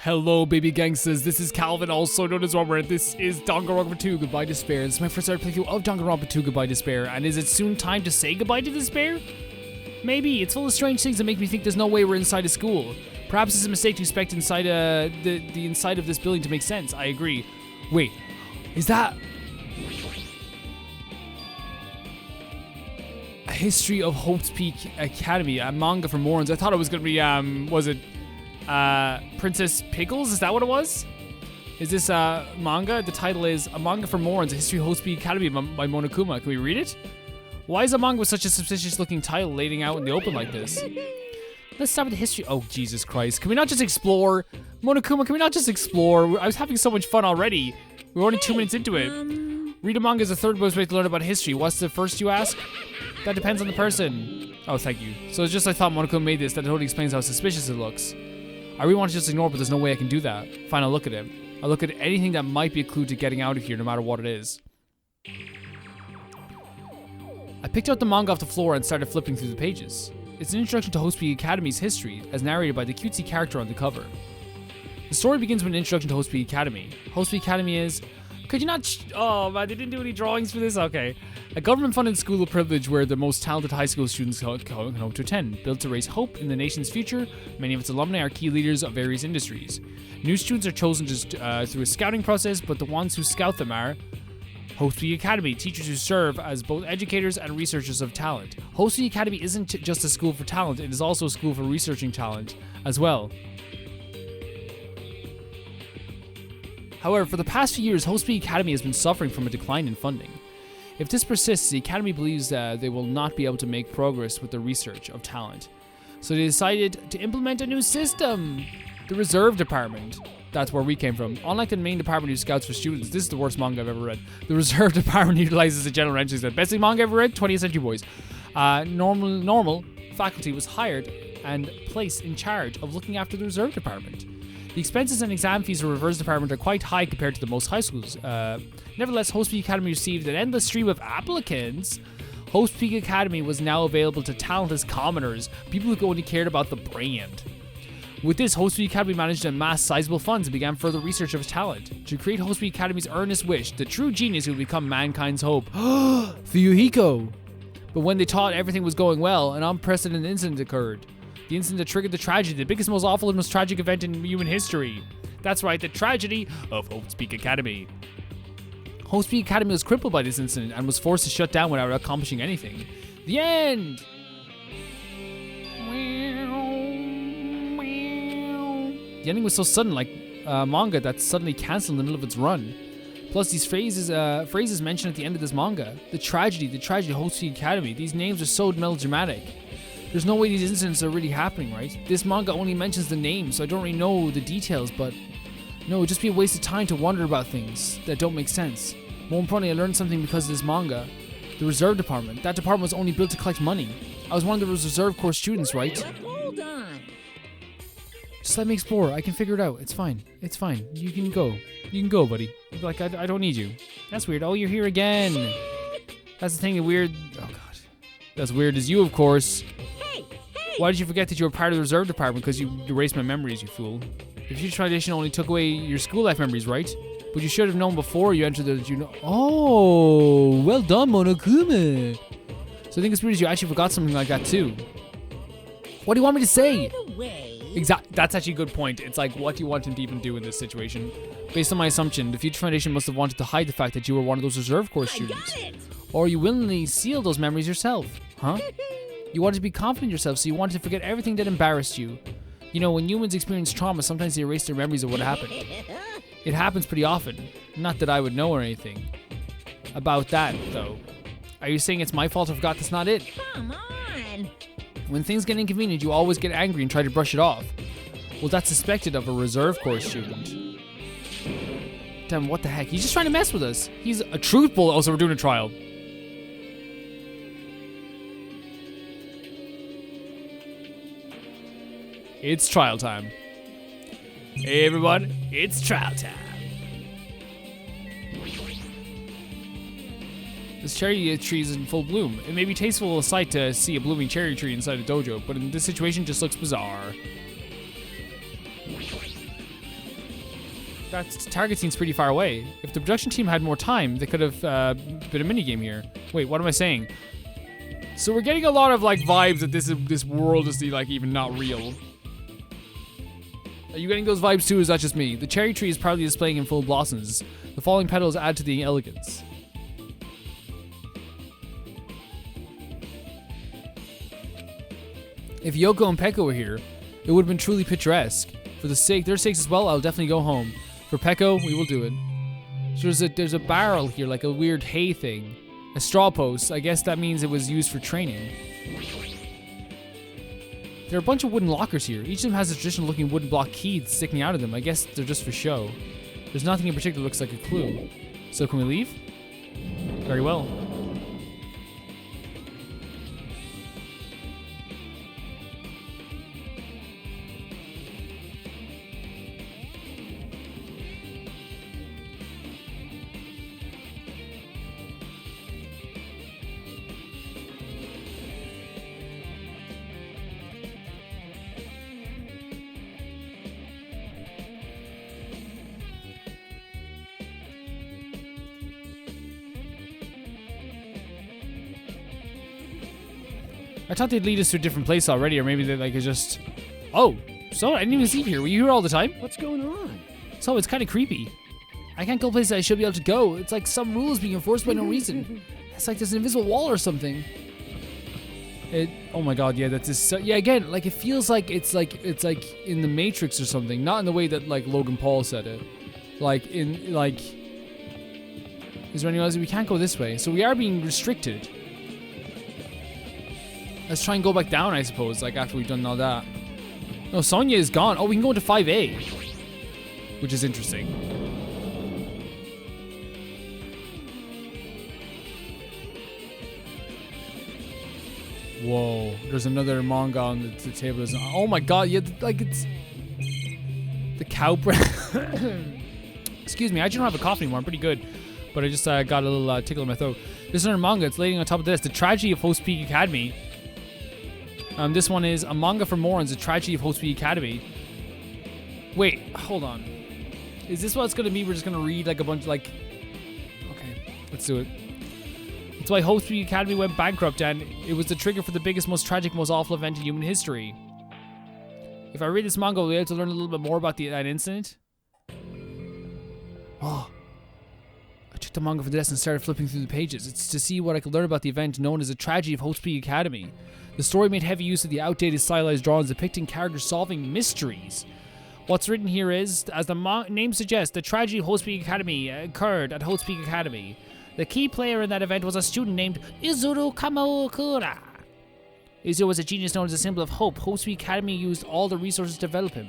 Hello, baby gangsters. This is Calvin, also known as Robert. This is Danganronpa 2 Goodbye Despair. This is my first ever playthrough of Danganronpa 2 Goodbye Despair. And is it soon time to say goodbye to despair? Maybe. It's full of strange things that make me think there's no way we're inside a school. Perhaps it's a mistake to expect inside the inside of this building to make sense. I agree. Wait, is that a history of Hope's Peak Academy, a manga for morons? I thought it was gonna be was it Princess Pickles? Is that what it was? Is this manga? The title is A Manga for Morons, A History of Hope's Peak Academy by Monokuma. Can we read it? Why is a manga with such a suspicious looking title laying out in the open like this? Let's start with the history. Oh, Jesus Christ. Can we not just explore? Monokuma, can we not just explore? I was having so much fun already. We're only 2 minutes into it. Read a manga is the third most way to learn about history. What's the first, you ask? That depends on the person. Oh, thank you. So it's just I thought Monokuma made this. That totally explains how suspicious it looks. I really want to just ignore it, but there's no way I can do that. Fine, I'll look at it. I'll look at anything that might be a clue to getting out of here, no matter what it is. I picked out the manga off the floor and started flipping through the pages. It's an introduction to Hope's Peak Academy's history, as narrated by the cutesy character on the cover. The story begins with an introduction to Hope's Peak Academy. Hope's Peak Academy is... Could you not... Oh, man, they didn't do any drawings for this? Okay. A government-funded school of privilege where the most talented high school students can hope to attend. Built to raise hope in the nation's future, many of its alumni are key leaders of various industries. New students are chosen just through a scouting process, but the ones who scout them are... Hope's Peak Academy, teachers who serve as both educators and researchers of talent. Hope's Peak Academy isn't just a school for talent, it is also a school for researching talent as well. However, for the past few years, Hope's Peak Academy has been suffering from a decline in funding. If this persists, the Academy believes that they will not be able to make progress with the research of talent. So they decided to implement a new system, the Reserve Department. That's where we came from. Unlike the main department who scouts for students, this is the worst manga I've ever read. The Reserve Department utilizes the general entries that best manga I've ever read, 20th Century Boys. Normal faculty was hired and placed in charge of looking after the Reserve Department. The expenses and exam fees for the Reserve Department are quite high compared to the most high schools. Nevertheless, Hope's Peak Academy received an endless stream of applicants. Hope's Peak Academy was now available to talentless commoners, people who only cared about the brand. With this, Hope's Peak Academy managed to amass sizable funds and began further research of his talent. To create Hope's Peak Academy's earnest wish, the true genius who would become mankind's hope. Fuyuhiko! But when they thought everything was going well, an unprecedented incident occurred. The incident that triggered the tragedy, the biggest, most awful, and most tragic event in human history. That's right, the tragedy of Hope's Peak Academy. Hope's Peak Academy was crippled by this incident and was forced to shut down without accomplishing anything. The end! The ending was so sudden, like manga that's suddenly cancelled in the middle of its run. Plus, these phrases mentioned at the end of this manga. The tragedy of Hope's Peak Academy. These names are so melodramatic. There's no way these incidents are really happening, right? This manga only mentions the names, so I don't really know the details, but... No, it would just be a waste of time to wonder about things that don't make sense. More importantly, I learned something because of this manga. The Reserve Department. That department was only built to collect money. I was one of those Reserve Corps students, right? Hold on. Just let me explore. I can figure it out. It's fine. It's fine. You can go. You can go, buddy. Like, I don't need you. That's weird. Oh, you're here again. That's the thing that weird... Oh, God. That's weird as you, of course. Hey! Why did you forget that you were part of the Reserve Department? Because you erased my memories, you fool. The Future Foundation only took away your school life memories, right? But you should have known before you entered the... Oh, well done, Monokuma. So I think it's weird as you actually forgot something like that, too. What do you want me to say? By the way... That's actually a good point. It's like, what do you want him to even do in this situation? Based on my assumption, the Future Foundation must have wanted to hide the fact that you were one of those Reserve Corps students. I got it. Or you willingly sealed those memories yourself, huh? You wanted to be confident in yourself, so you wanted to forget everything that embarrassed you. You know, when humans experience trauma, sometimes they erase their memories of what happened. It happens pretty often. Not that I would know or anything. About that, though. Are you saying it's my fault I forgot that's not it? Come on. When things get inconvenient, you always get angry and try to brush it off. Well, that's suspected of a Reserve Corps student. Damn, what the heck? He's just trying to mess with us. He's a truth bullet. Also, we're doing a trial. It's trial time. Hey, everyone. It's trial time. This cherry tree is in full bloom. It may be tasteful a sight to see a blooming cherry tree inside a dojo, but in this situation, it just looks bizarre. that target seems pretty far away. If the production team had more time, they could have been a minigame here. Wait, what am I saying? So we're getting a lot of like vibes that this world is like even not real. Are you getting those vibes too, or is that just me? The cherry tree is proudly displaying in full blossoms. The falling petals add to the elegance. If Yoko and Pekko were here, it would have been truly picturesque. For their sakes as well, I'll definitely go home. For Pekko, we will do it. So there's a barrel here, like a weird hay thing. A straw post. I guess that means it was used for training. There are a bunch of wooden lockers here. Each of them has a traditional looking wooden block key sticking out of them. I guess they're just for show. There's nothing in particular that looks like a clue. So can we leave? Very well. I thought they'd lead us to a different place already, or maybe they like just... Oh, so I didn't even see you here. Were you here all the time? What's going on? So it's kind of creepy. I can't go places I should be able to go. It's like some rules being enforced by no reason. It's like there's an invisible wall or something. Oh my god, yeah, that's just yeah. Again, like it feels like it's like in the Matrix or something. Not in the way that like Logan Paul said it. Like in like. Is there any other? We can't go this way, so we are being restricted. Let's try and go back down, I suppose, like after we've done all that. No, Sonya is gone. Oh, we can go into 5A. Which is interesting. Whoa, there's another manga on the table. Oh my god, yeah, like it's... The cow breath. Excuse me, I actually don't have a cough anymore. I'm pretty good. But I just got a little tickle in my throat. This is another manga. It's laying on top of this. The Tragedy of Host Peak Academy. This one is A Manga for Morons, A Tragedy of Host Peak Academy. Wait, hold on. Is this what it's going to be? We're just going to read like a bunch of like... Okay, let's do it. It's why Host Peak Academy went bankrupt, and it was the trigger for the biggest, most tragic, most awful event in human history. If I read this manga, we'll be able to learn a little bit more about that incident. Oh. I took the manga from the desk and started flipping through the pages. It's to see what I could learn about the event known as a tragedy of Host Peak Academy. The story made heavy use of the outdated stylized drawings depicting characters solving mysteries. What's written here is, as the name suggests, the tragedy of Host Peak Academy occurred at Host Peak Academy. The key player in that event was a student named Izuru Kamakura. Izuru was a genius known as a symbol of hope. Host Peak Academy used all the resources to develop him.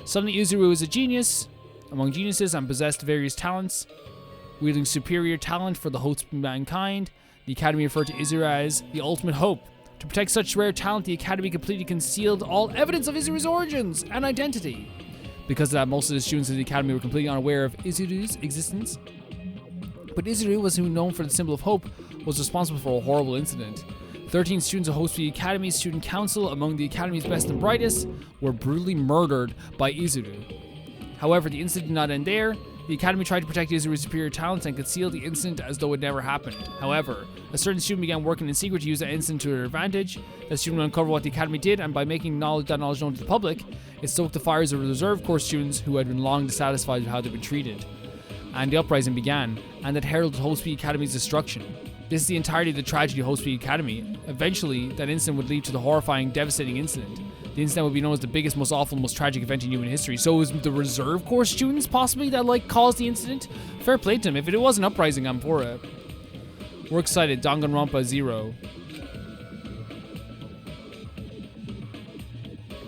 Suddenly Izuru was a genius among geniuses and possessed various talents. Wielding superior talent for the host of mankind, the Academy referred to Izuru as the ultimate hope. To protect such rare talent, the Academy completely concealed all evidence of Izuru's origins and identity. Because of that, most of the students of the Academy were completely unaware of Izuru's existence. But Izuru, was who known for the symbol of hope, was responsible for a horrible incident. 13 students of Host Peak Academy's student council, among the Academy's best and brightest, were brutally murdered by Izuru. However, the incident did not end there. The Academy tried to protect Izuru's superior talents and conceal the incident as though it never happened. However, a certain student began working in secret to use that incident to their advantage. That student would uncover what the Academy did, and by making that knowledge known to the public, it stoked the fires of reserve corps students who had been long dissatisfied with how they'd been treated. And the uprising began, and that heralded Host Peak Academy's destruction. This is the entirety of the tragedy of Host Peak Academy. Eventually, that incident would lead to the horrifying, devastating incident. The incident would be known as the biggest, most awful, most tragic event in human history. So it was the reserve corps students possibly that like caused the incident? Fair play to them. If it was an uprising, I'm for it. We're excited. Danganronpa Zero.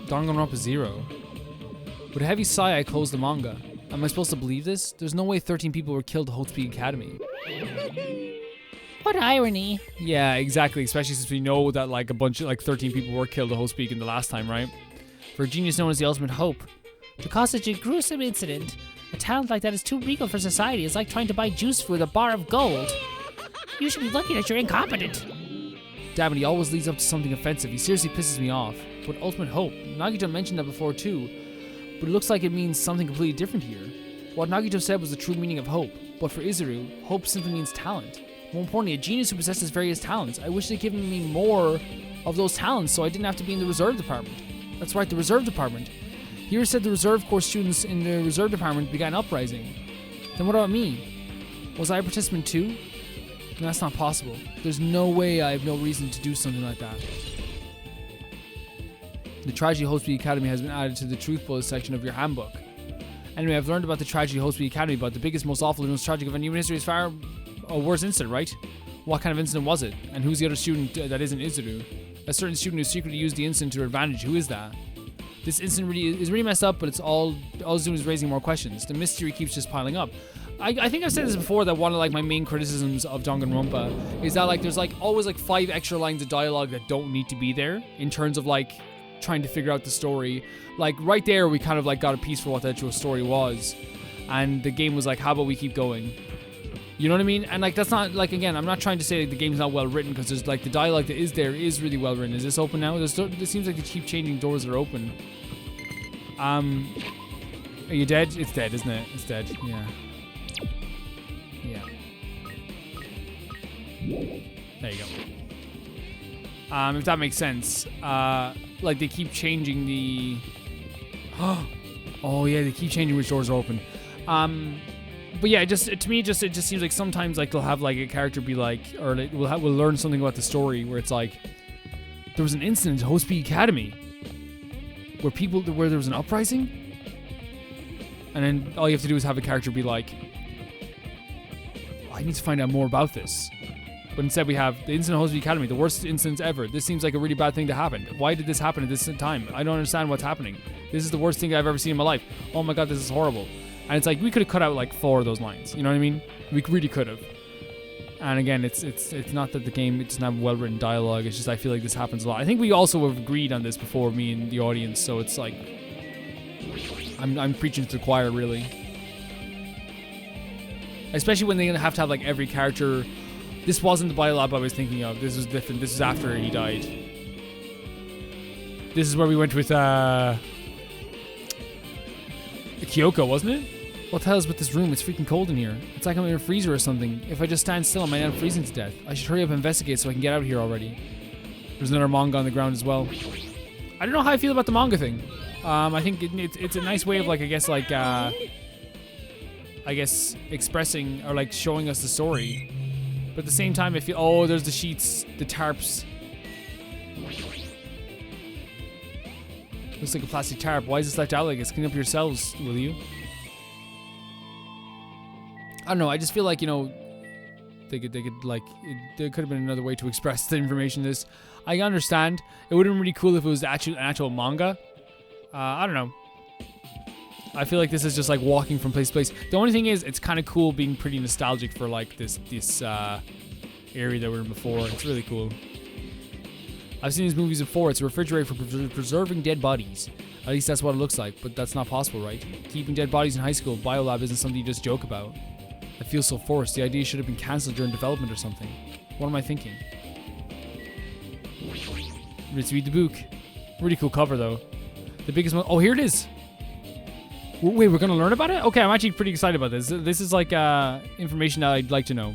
Danganronpa Zero. With a heavy sigh, I closed the manga. Am I supposed to believe this? There's no way 13 people were killed at Host Peak Academy. What irony. Yeah, exactly. Especially since we know that like a bunch of like 13 people were killed at Host Peak in the last time, right? For a genius known as the ultimate hope. To cause such a gruesome incident, a talent like that is too regal for society. It's like trying to buy juice with a bar of gold. You should be lucky that you're incompetent. Damn it, he always leads up to something offensive. He seriously pisses me off. But ultimate hope. Nagito mentioned that before too. But it looks like it means something completely different here. What Nagito said was the true meaning of hope, but for Izuru, hope simply means talent. More importantly, a genius who possesses various talents. I wish they'd given me more of those talents so I didn't have to be in the reserve department. That's right, the reserve department. Here said the reserve corps students in the reserve department began uprising. Then what about me? Was I a participant too? No, that's not possible. There's no way I have no reason to do something like that. The tragedy of Hope's Academy has been added to the truth bullet section of your handbook. Anyway, I've learned about the tragedy of Hope's Academy, but the biggest, most awful, and most tragic event in human history is far a worse incident, right? What kind of incident was it? And who's the other student that isn't Izuru? A certain student who secretly used the incident to their advantage. Who is that? This incident is really messed up, but all it's doing is raising more questions. The mystery keeps just piling up. I think I've said this before, that one of like my main criticisms of Danganronpa is that like there's like always like 5 extra lines of dialogue that don't need to be there in terms of like trying to figure out the story. Like right there we kind of like got a piece for what the actual story was, and the game was like, how about we keep going? You know what I mean? And like that's not like, again, I'm not trying to say like, the game's not well written, because there's like the dialogue that is there is really well written. Is this open now? It seems like they keep changing doors that are open. Are you dead? It's dead, isn't it? It's dead. Yeah. Yeah. There you go. If that makes sense. Like they keep changing the. Oh yeah, they keep changing which doors are open. But yeah, to me, it just seems like sometimes like they'll have like a character be like, or like, we'll learn something about the story where it's like there was an incident at Hope's Academy where there was an uprising, and then all you have to do is have a character be like, I need to find out more about this. But instead we have the incident at Hope's Academy, the worst incidents ever. This seems like a really bad thing to happen. Why did this happen at this time? I don't understand what's happening. This is the worst thing I've ever seen in my life. Oh my god, this is horrible. And it's like, we could have cut out like 4 of those lines. You know what I mean? We really could have. And again, it's not that the game doesn't have well-written dialogue. It's just I feel like this happens a lot. I think we also have agreed on this before, me and the audience. So it's like, I'm preaching to the choir, really. Especially when they have to have like every character. This wasn't the biolab I was thinking of. This was different. This is after he died. This is where we went with Kyoko, wasn't it? What the hell is with this room? It's freaking cold in here. It's like I'm in a freezer or something. If I just stand still, I might end up freezing to death. I should hurry up and investigate so I can get out of here already. There's another manga on the ground as well. I don't know how I feel about the manga thing. I think it's a nice way of like, I guess expressing or like showing us the story. But at the same time, I feel, oh, there's the sheets, the tarps. Looks like a plastic tarp. Why is this left out like this? Clean up yourselves, will you? I don't know. I just feel like, you know, they could like, there could have been another way to express the information. This, I understand. It would have been really cool if it was an actual manga. I don't know. I feel like this is just like walking from place to place. The only thing is, it's kind of cool being pretty nostalgic for like this area that we were in before. It's really cool. I've seen these movies before. It's a refrigerator for preserving dead bodies. At least that's what it looks like, but that's not possible, right? Keeping dead bodies in high school, biolab isn't something you just joke about. I feel so forced. The idea should have been cancelled during development or something. What am I thinking? Let's read the book. Really cool cover though. The biggest one. Oh, here it is. Wait, we're gonna learn about it? Okay, I'm actually pretty excited about this. This is like information that I'd like to know.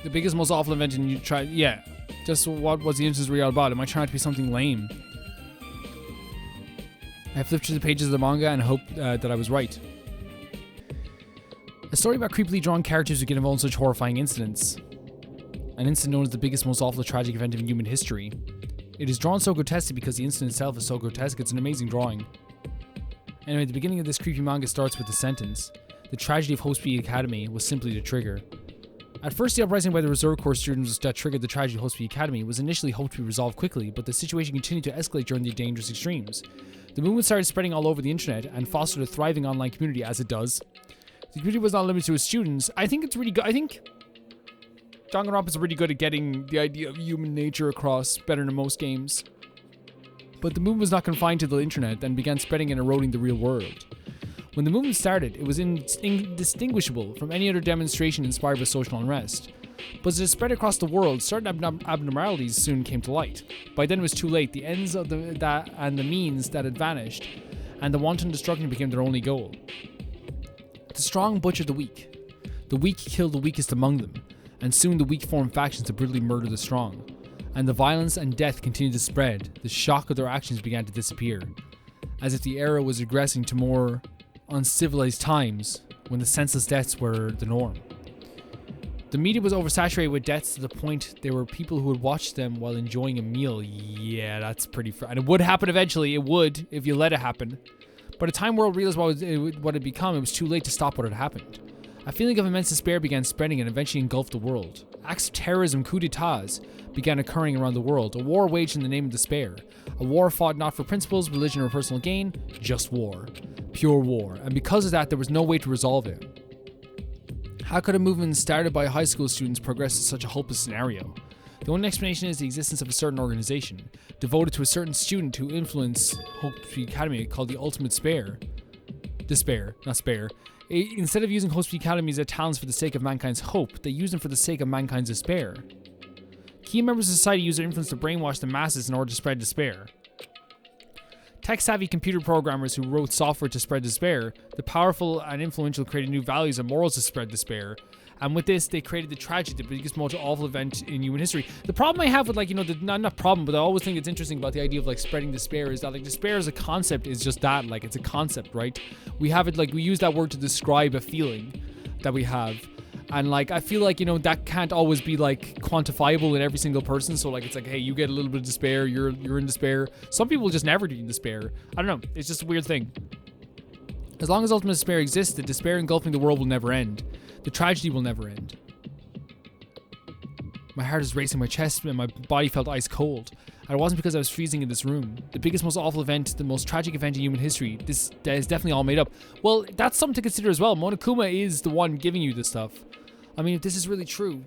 The biggest, most awful invention you tried. Yeah. Just what was the instance real about? Am I trying to be something lame? I flipped through the pages of the manga and hope that I was right. A story about creepily drawn characters who get involved in such horrifying incidents. An incident known as the biggest, most awful tragic event in human history. It is drawn so grotesquely because the incident itself is so grotesque. It's an amazing drawing. Anyway, the beginning of this creepy manga starts with the sentence. The tragedy of Hope's Academy was simply the trigger. At first, the uprising by the Reserve Corps students that triggered the tragedy of Hope's Academy was initially hoped to be resolved quickly, but the situation continued to escalate during the dangerous extremes. The movement started spreading all over the internet and fostered a thriving online community, as it does. The community was not limited to its students. I think it's really good. I think Danganronpa is really good at getting the idea of human nature across better than most games. But the movement was not confined to the internet and began spreading and eroding the real world. When the movement started, it was indistinguishable from any other demonstration inspired by social unrest. But as it spread across the world, certain abnormalities soon came to light. By then it was too late. The ends of that and the means that had vanished, and the wanton destruction became their only goal. The strong butchered the weak. The weak killed the weakest among them, and soon the weak formed factions to brutally murder the strong. And the violence and death continued to spread. The shock of their actions began to disappear, as if the era was regressing to more uncivilized times when the senseless deaths were the norm. The media was oversaturated with deaths to the point there were people who would watch them while enjoying a meal. Yeah, that's pretty and it would happen eventually. It would, if you let it happen. By the time world realized what it had become, it was too late to stop what had happened. A feeling of immense despair began spreading and eventually engulfed the world. Acts of terrorism, coups d'etats, began occurring around the world. A war waged in the name of despair. A war fought not for principles, religion, or personal gain, just war. Pure war. And because of that, there was no way to resolve it. How could a movement started by high school students progress to such a hopeless scenario? The only explanation is the existence of a certain organization, devoted to a certain student who influenced Hope Academy, called the Ultimate Spare. Despair, not spare. Instead of using Hope Academy as talents for the sake of mankind's hope, they use them for the sake of mankind's despair. Key members of society use their influence to brainwash the masses in order to spread despair. Tech-savvy computer programmers who wrote software to spread despair, the powerful and influential created new values and morals to spread despair. And with this, they created the tragedy, the biggest, most awful event in human history. The problem I have with, like, not problem, but I always think it's interesting about the idea of, like, spreading despair is that, like, despair as a concept is just that, like, it's a concept, right? We have it, like, we use that word to describe a feeling that we have. And, like, I feel like, that can't always be, like, quantifiable in every single person. So, like, it's like, hey, you get a little bit of despair, you're in despair. Some people just never be in despair. I don't know. It's just a weird thing. As long as ultimate despair exists, the despair engulfing the world will never end. The tragedy will never end. My heart is racing, my chest and my body felt ice cold. And it wasn't because I was freezing in this room. The biggest, most awful event, the most tragic event in human history. That is definitely all made up. Well, that's something to consider as well. Monokuma is the one giving you this stuff. I mean, if this is really true,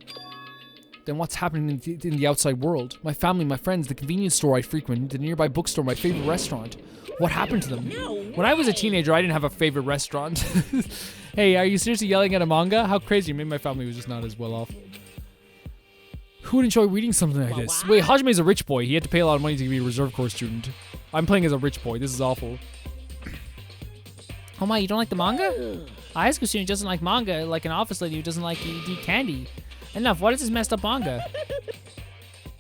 then what's happening in the outside world? My family, my friends, the convenience store I frequent, the nearby bookstore, my favorite restaurant. What happened to them? When I was a teenager, I didn't have a favorite restaurant. Hey, are you seriously yelling at a manga? How crazy. Maybe my family was just not as well off. Who would enjoy reading something like this? Wait, Hajime's a rich boy. He had to pay a lot of money to be a reserve corps student. I'm playing as a rich boy. This is awful. Oh my, you don't like the manga? A high school student doesn't like manga, like an office lady who doesn't like to eat candy. Enough, what is this messed up manga?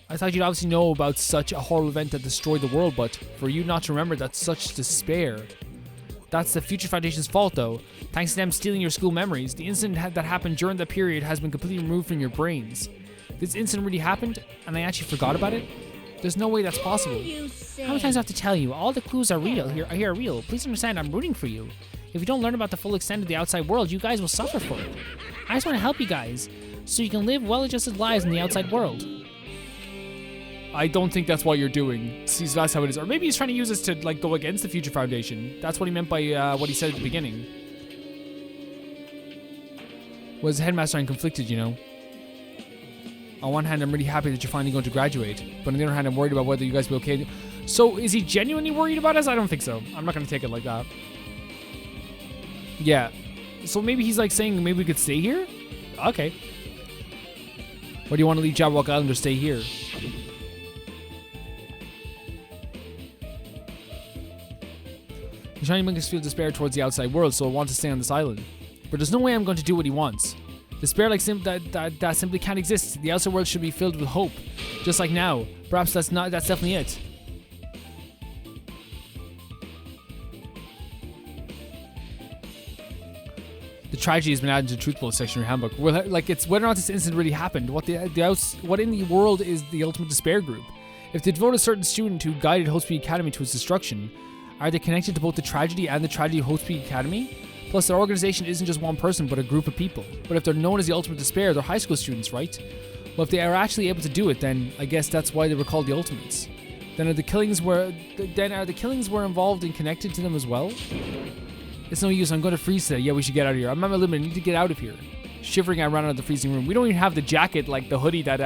I thought you'd obviously know about such a horrible event that destroyed the world, but for you not to remember that's such despair. That's the Future Foundation's fault, though. Thanks to them stealing your school memories, the incident that happened during that period has been completely removed from your brains. This incident really happened, and I actually forgot about it? There's no way that's possible. How many times do I have to tell you? All the clues are real. Here are real. Please understand, I'm rooting for you. If you don't learn about the full extent of the outside world, you guys will suffer for it. I just want to help you guys, so you can live well-adjusted lives in the outside world. I don't think that's what you're doing. See, so that's how it is. Or maybe he's trying to use this to, like, go against the Future Foundation. That's what he meant by what he said at the beginning. Was headmaster and conflicted, On one hand, I'm really happy that you're finally going to graduate. But on the other hand, I'm worried about whether you guys will be okay. So, is he genuinely worried about us? I don't think so. I'm not going to take it like that. Yeah. So maybe he's, like, saying maybe we could stay here? Okay. Or do you want to leave Jabberwock Island or stay here? He's trying to make us feel despair towards the outside world, so I want to stay on this island. But there's no way I'm going to do what he wants. Despair like that simply can't exist. The outside world should be filled with hope, just like now. Perhaps that's definitely it. The tragedy has been added to the truthful section of your handbook. Well, like, it's whether or not this incident really happened. What in the world is the ultimate despair group? If they devote a certain student who guided Hotsuite Academy to its destruction, are they connected to both the tragedy and the tragedy of Hotsuite Academy? Plus, their organization isn't just one person, but a group of people. But if they're known as the ultimate despair, they're high school students, right? Well, if they are actually able to do it, then I guess that's why they were called the Ultimates. Then are the killings were involved and connected to them as well? It's no use. I'm going to freeze today. Yeah, we should get out of here. I'm at my limit. I need to get out of here. Shivering, I ran out of the freezing room. We don't even have the jacket, like the hoodie that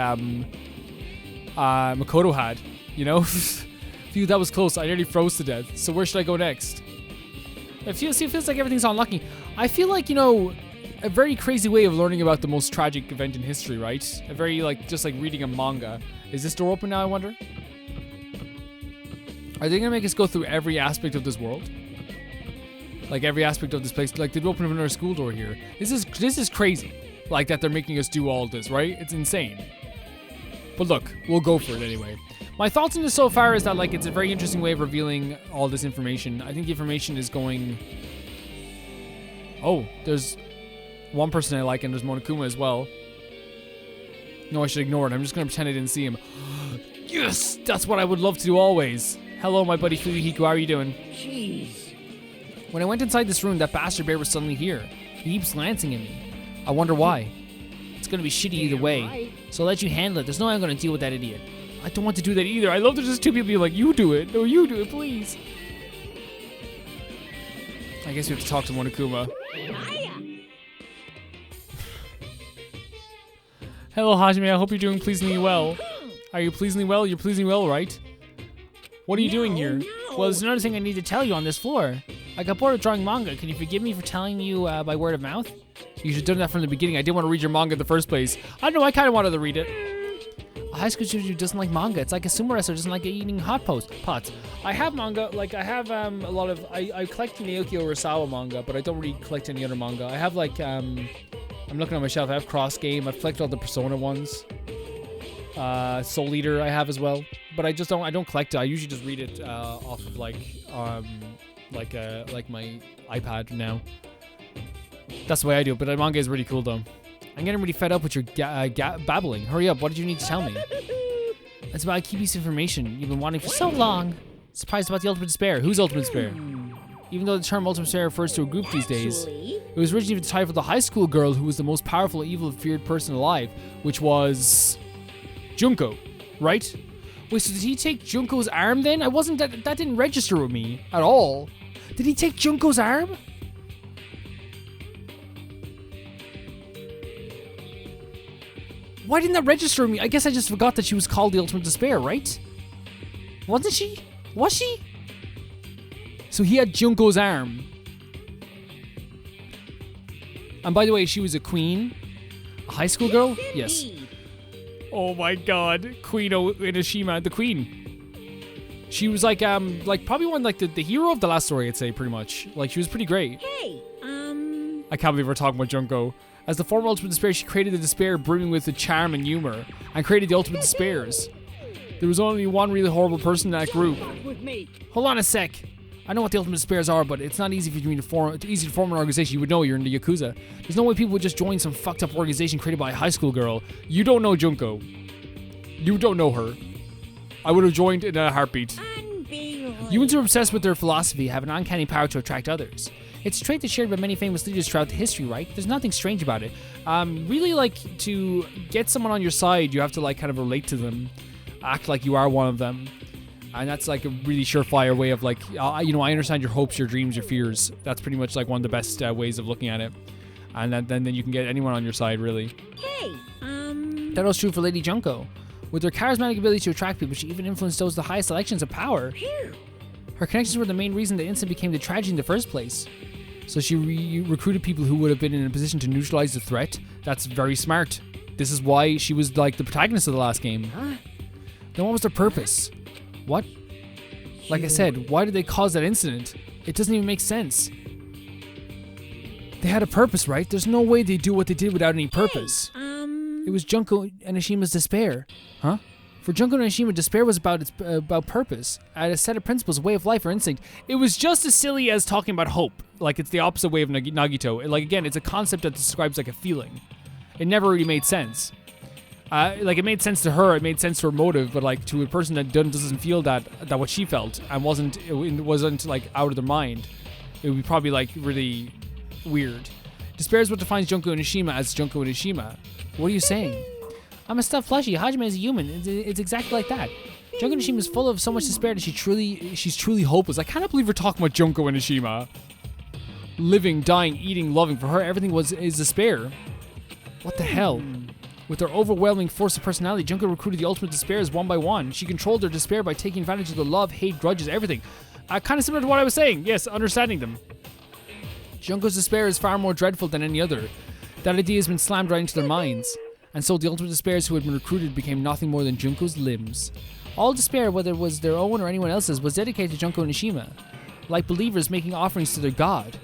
Makoto had. Phew, that was close. I nearly froze to death. So where should I go next? It feels like everything's unlucky. I feel like, a very crazy way of learning about the most tragic event in history, right? A very, like, just like reading a manga. Is this door open now, I wonder? Are they gonna make us go through every aspect of this world? Like, every aspect of this place? Like, they'd open up another school door here. This is crazy. Like, that they're making us do all this, right? It's insane. But look, we'll go for it anyway. My thoughts on this so far is that, like, it's a very interesting way of revealing all this information. I think the information is going... Oh, there's one person I like, and there's Monokuma as well. No, I should ignore it. I'm just going to pretend I didn't see him. Yes! That's what I would love to do always. Hello, my buddy Fuyuhiko. How are you doing? Jeez. When I went inside this room, that bastard bear was suddenly here. He keeps glancing at me. I wonder why. It's going to be shitty either way. So I'll let you handle it. There's no way I'm going to deal with that idiot. I don't want to do that either. I love there's just two people being like, you do it. No, you do it, please. I guess we have to talk to Monokuma. Hello, Hajime. I hope you're doing pleasingly well. Are you pleasingly well? You're pleasingly well, right? What are you doing here? Well, there's another thing I need to tell you on this floor. I got bored of drawing manga. Can you forgive me for telling you by word of mouth? You should have done that from the beginning. I didn't want to read your manga in the first place. I don't know. I kind of wanted to read it. A high school student who doesn't like manga. It's like a sumo wrestler doesn't like eating hot pots. I have manga. Like, I have a lot of... I collect Naoki Urasawa manga, but I don't really collect any other manga. I have, like... I'm looking on my shelf. I have Cross Game. I've collected all the Persona ones. Soul Eater I have as well. But I don't collect it. I usually just read it off of, like my iPad now. That's the way I do it. But the manga is really cool, though. I'm getting really fed up with your babbling. Hurry up, what did you need to tell me? It's about a key piece of information you've been wanting for so long. Surprised about the Ultimate Despair. Who's Ultimate Despair? Even though the term Ultimate Despair refers to a group these days, it was originally the title of the high school girl who was the most powerful, evil, feared person alive, which was... Junko, right? Wait, so did he take Junko's arm then? That didn't register with me at all. Did he take Junko's arm? Why didn't that register with me? I guess I just forgot that she was called the Ultimate Despair, right? Wasn't she? Was she? So he had Junko's arm. And by the way, she was a queen? A high school girl? Yes. Oh my god. Queen Inoshima, the queen. She was like probably one, like the hero of the last story, I'd say, pretty much. Like, she was pretty great. Hey, I can't believe we're talking about Junko. As the former Ultimate Despair, she created the despair brimming with the charm and humor, and created the Ultimate Despairs. There was only one really horrible person in that group. Hold on a sec. I know what the Ultimate Despairs are, but it's not easy for you to form an organization. You would know, you're in the Yakuza. There's no way people would just join some fucked up organization created by a high school girl. You don't know Junko. You don't know her. I would have joined in a heartbeat. Humans are obsessed with their philosophy, have an uncanny power to attract others. It's a trait that's shared by many famous leaders throughout the history, right? There's nothing strange about it. Really, like, to get someone on your side, you have to, like, kind of relate to them. Act like you are one of them. And that's, like, a really surefire way of, like, I understand your hopes, your dreams, your fears. That's pretty much, like, one of the best ways of looking at it. And then you can get anyone on your side, really. Hey, That was true for Lady Junko. With her charismatic ability to attract people, she even influenced those with the highest elections of power. Her connections were the main reason the incident became the tragedy in the first place. So she recruited people who would have been in a position to neutralize the threat. That's very smart. This is why she was, like, the protagonist of the last game. Huh? Then what was their purpose? What? Like I said, why did they cause that incident? It doesn't even make sense. They had a purpose, right? There's no way they do what they did without any purpose. It was Junko Enochima's despair. Huh? For Junko Enoshima, despair was about purpose, a set of principles, a way of life, or instinct. It was just as silly as talking about hope. Like, it's the opposite way of Nagito. Like, again, it's a concept that describes, like, a feeling. It never really made sense. Like, it made sense to her, it made sense to her motive, but, like, to a person that doesn't feel that what she felt, and wasn't like, out of their mind, it would be probably, like, really weird. Despair is what defines Junko Enoshima as Junko Enoshima. What are you saying? I'm a stuffed plushie. Hajime is a human. It's exactly like that. Junko Enoshima is full of so much despair that she's truly hopeless. I cannot believe we're talking about Junko Enoshima. Living, dying, eating, loving. For her, everything is despair. What the hell? With her overwhelming force of personality, Junko recruited the ultimate despairs one by one. She controlled their despair by taking advantage of the love, hate, grudges, everything. Kind of similar to what I was saying. Yes, understanding them. Junko's despair is far more dreadful than any other. That idea has been slammed right into their minds, and so the ultimate despairs who had been recruited became nothing more than Junko's limbs. All despair, whether it was their own or anyone else's, was dedicated to Junko Nishima, like believers making offerings to their god,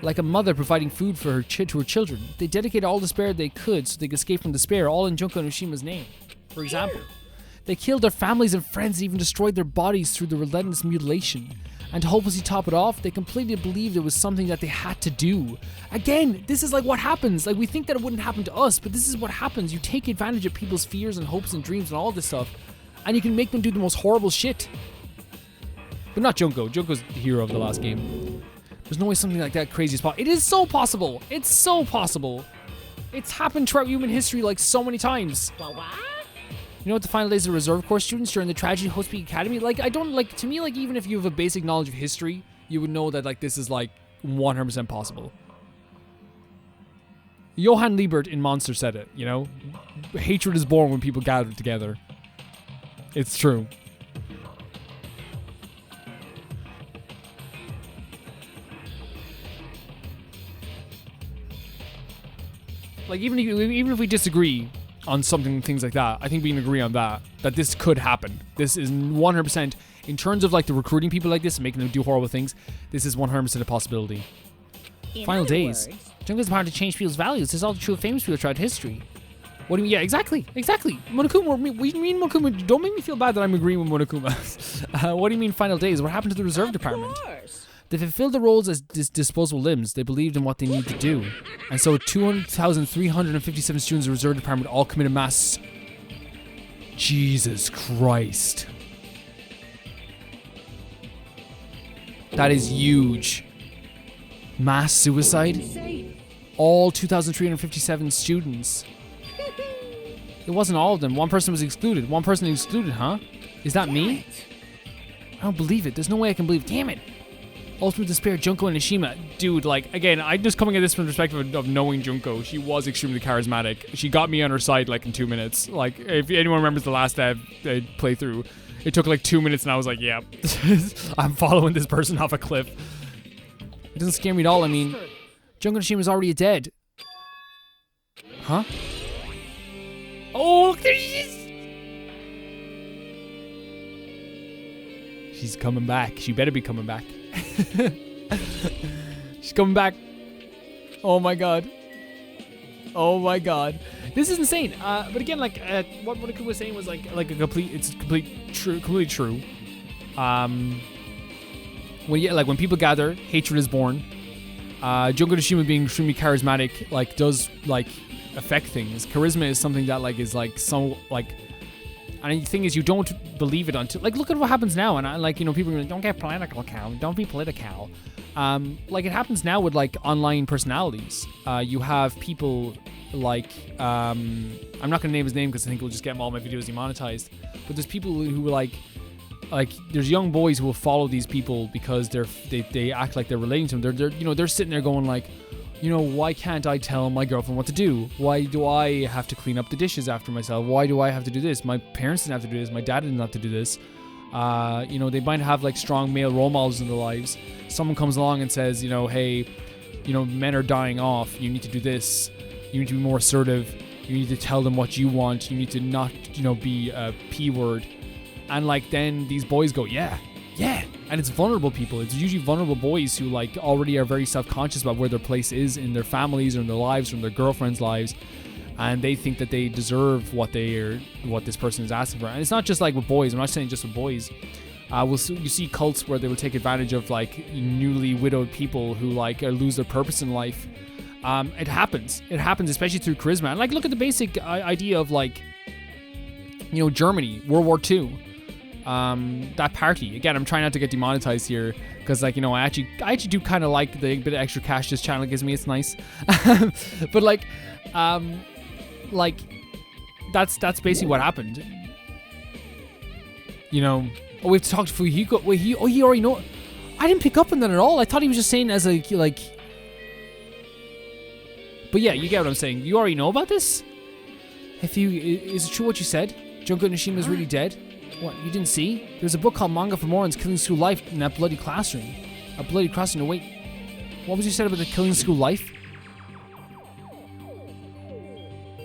like a mother providing food for to her children. They dedicated all despair they could so they could escape from despair, all in Junko Nishima's name. For example, they killed their families and friends and even destroyed their bodies through the relentless mutilation. And to hopelessly top it off, they completely believed it was something that they had to do. Again, this is like what happens. Like, we think that it wouldn't happen to us, but this is what happens. You take advantage of people's fears and hopes and dreams and all this stuff, and you can make them do the most horrible shit. But not Junko. Junko's the hero of the last game. There's no way something like that crazy is possible. It is so possible. It's so possible. It's happened throughout human history like so many times. You know what the final days of Reserve Corps students during the tragedy of Hope's Peak Academy? Like, I don't, like, to me, like, even if you have a basic knowledge of history, you would know that, like, this is, like, 100% possible. Johann Liebert in Monster said it, you know? Hatred is born when people gather together. It's true. Like, even if we disagree on something, things like that, I think we can agree on that this could happen. This is 100%, in terms of like the recruiting people like this and making them do horrible things, this is 100% a possibility. Final days. Junko's power to change people's values. This is all true of famous people throughout history. What do you mean? Yeah, exactly. Monokuma, me and Monokuma, don't make me feel bad that I'm agreeing with Monokuma. What do you mean final days? What happened to the reserve department? They fulfilled the roles as disposable limbs. They believed in what they needed to do. And so 200,357 students in the reserve department all committed mass... Jesus Christ. That is huge. Mass suicide? All 2,357 students. It wasn't all of them. One person was excluded. One person excluded, huh? Is that me? I don't believe it. There's no way I can believe. Damn it. Ultimate despair, Junko and Nishima. Dude, like, again, I'm just coming at this from the perspective of knowing Junko. She was extremely charismatic. She got me on her side, like, in 2 minutes. Like, if anyone remembers the last playthrough, it took, like, 2 minutes, and I was like, yeah, I'm following this person off a cliff. It doesn't scare me at all. I mean, Junko Nishima's already dead. Huh? Oh, there she is! She's coming back. She better be coming back. She's coming back. Oh my god. Oh my god. This is insane. But again, like what Monika was saying was like a completely true. When people gather, hatred is born. Junko Nishima being extremely charismatic like does like affect things. Charisma is something that like is like so like. And the thing is, you don't believe it until, like, look at what happens now. And, people are like, don't get political, Cal. Don't be political. Like, it happens now with, like, online personalities. You have people like, I'm not going to name his name because I think it'll just get all my videos demonetized. But there's people who like, there's young boys who will follow these people because they act like they're relating to them. They're sitting there going, like, why can't I tell my girlfriend what to do? Why do I have to clean up the dishes after myself? Why do I have to do this? My parents didn't have to do this. My dad didn't have to do this. They might have like strong male role models in their lives. Someone comes along and says, hey, men are dying off. You need to do this. You need to be more assertive. You need to tell them what you want. You need to not, be a P word. And like then these boys go, yeah. And it's vulnerable people. It's usually vulnerable boys who like already are very self-conscious about where their place is in their families or in their lives or in their girlfriends' lives, and they think that they deserve what this person is asking for. And it's not just like with boys. I'm not saying just with boys. You see cults where they will take advantage of like newly widowed people who like lose their purpose in life. It happens. It happens especially through charisma. And like look at the basic idea of like Germany, World War II. That party again. I'm trying not to get demonetized here because like I actually do kind of like the bit of extra cash this channel gives me. It's nice. But like that's basically what happened. We have to talk to Fuyuhiko. Wait, he already know. I didn't pick up on that at all. I thought he was just saying as a like. But yeah, you get what I'm saying. You already know about this. Is it true what you said? Junko Nishima is really dead. What, you didn't see? There's a book called Manga for Morons, Killing School Life in that bloody classroom. A bloody classroom. No, wait. What was you said about the Killing School Life?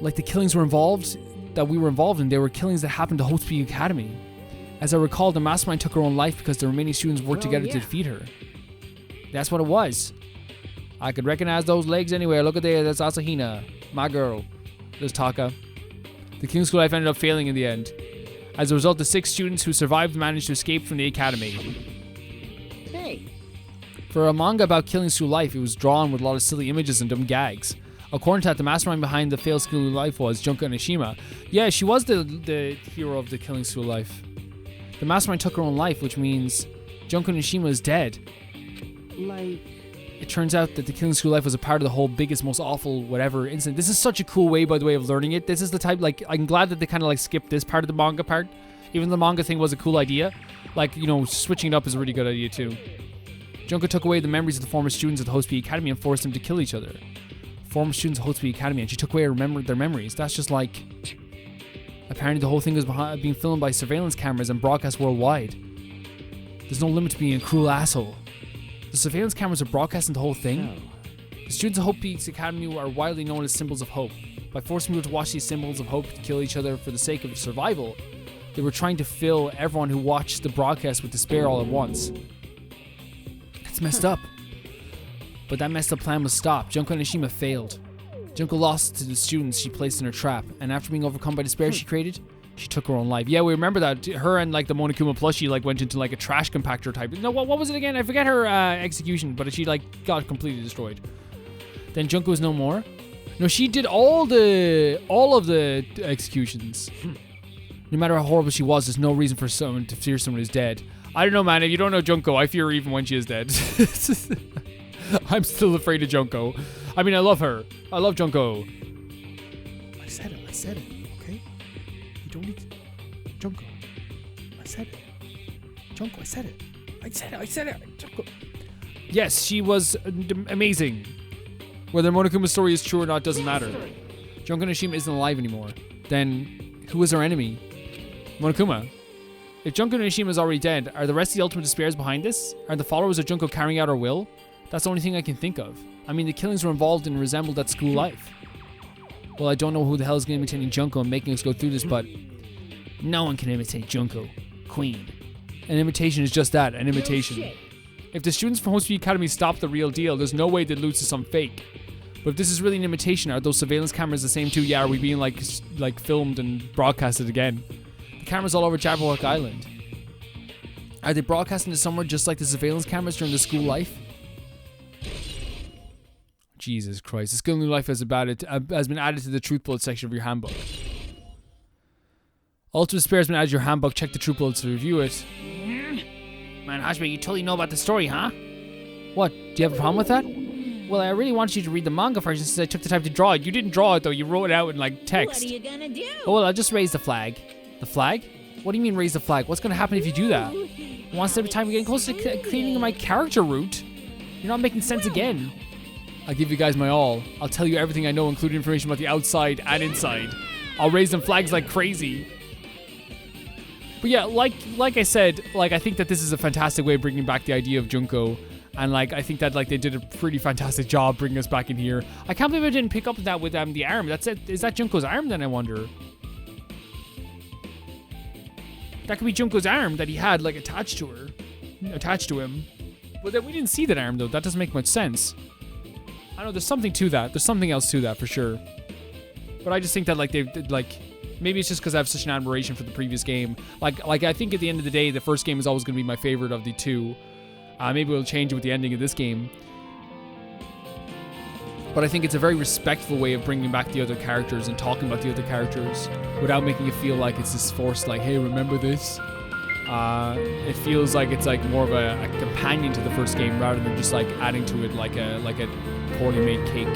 like the killings that we were involved in, they were killings that happened to Hope Speed Academy. As I recall, the mastermind took her own life because the remaining students worked together to defeat her. That's what it was. I could recognize those legs anywhere. Look at there, that's Asahina, my girl. There's Taka. The King's School life ended up failing in the end. As a result, the 6 students who survived managed to escape from the academy. Hey. For a manga about killing school life, it was drawn with a lot of silly images and dumb gags. According to that, the mastermind behind the failed school life was Junko Nishima. Yeah, she was the hero of the killing school life. The mastermind took her own life, which means Junko Nishima is dead. Like... It turns out that the killing school life was a part of the whole biggest, most awful, whatever incident. This is such a cool way, by the way, of learning it. This is the type, like, I'm glad that they kind of, like, skipped this part of the manga part. Even the manga thing was a cool idea. Like, you know, switching it up is a really good idea, too. Junko took away the memories of the former students of the Hope Speed Academy and forced them to kill each other. Former students of Hope Speed Academy, and she took away their memories. That's just like... Apparently the whole thing was being filmed by surveillance cameras and broadcast worldwide. There's no limit to being a cruel asshole. The surveillance cameras are broadcasting the whole thing. The students of Hope Peaks Academy are widely known as symbols of hope. By forcing people to watch these symbols of hope to kill each other for the sake of survival, they were trying to fill everyone who watched the broadcast with despair all at once. That's messed up. But that messed up plan was stopped. Junko Nishima failed. Junko lost to the students she placed in her trap, and after being overcome by despair she created, she took her own life. Yeah, we remember that. Her and like the Monokuma plushie like went into like a trash compactor type. No, what was it again? I forget her execution, but she like got completely destroyed. Then Junko was no more. No, she did all of the executions. No matter how horrible she was, there's no reason for someone to fear someone who's dead. I don't know, man. If you don't know Junko, I fear her even when she is dead. I'm still afraid of Junko. I mean, I love her. I love Junko. I said it, okay? You don't need to... Junko. I said it. Junko, I said it. Junko. Yes, she was amazing. Whether Monokuma's story is true or not doesn't matter. Junko Nishima isn't alive anymore. Then, who is our enemy? Monokuma. If Junko Nishima is already dead, are the rest of the Ultimate Despairs behind this? Are the followers of Junko carrying out her will? That's the only thing I can think of. I mean, the killings were involved and resembled that school life. Well, I don't know who the hell is going to be imitating Junko and making us go through this, but no one can imitate Junko, Queen. An imitation is just that, an imitation. No, if the students from Hope Speed Academy stop the real deal, there's no way they'd lose to some fake. But if this is really an imitation, are those surveillance cameras the same too? Yeah, are we being like filmed and broadcasted again? The cameras all over Jabberwock Island. Are they broadcasting to somewhere just like the surveillance cameras during the school life? Jesus Christ. The skill new life has been added to the truth bullet section of your handbook. Ultimate Despair has been added to your handbook. Check the truth bullets to review it. Man, Hashime, you totally know about the story, huh? What? Do you have a problem with that? Well, I really wanted you to read the manga first since I took the time to draw it. You didn't draw it, though. You wrote it out in, like, text. What are you gonna do? Oh, well, I'll just raise the flag. The flag? What do you mean raise the flag? What's going to happen if you do that? One step at a time, we're getting closer to cleaning my character route. You're not making sense again. I'll give you guys my all. I'll tell you everything I know, including information about the outside and inside. I'll raise them flags like crazy. But yeah, like I said, like I think that this is a fantastic way of bringing back the idea of Junko, and like I think that like they did a pretty fantastic job bringing us back in here. I can't believe I didn't pick up that with the arm. That's it. Is that Junko's arm? Then I wonder. That could be Junko's arm that he had like attached to him. But then we didn't see that arm though. That doesn't make much sense. I know there's something to that. There's something else to that for sure. But I just think that like they like. Maybe it's just because I have such an admiration for the previous game. Like I think at the end of the day, the first game is always going to be my favorite of the two. Maybe we'll change it with the ending of this game. But I think it's a very respectful way of bringing back the other characters and talking about the other characters without making it feel like it's this forced, like, hey, remember this? It feels like it's like more of a companion to the first game rather than just like adding to it like a poorly made cake.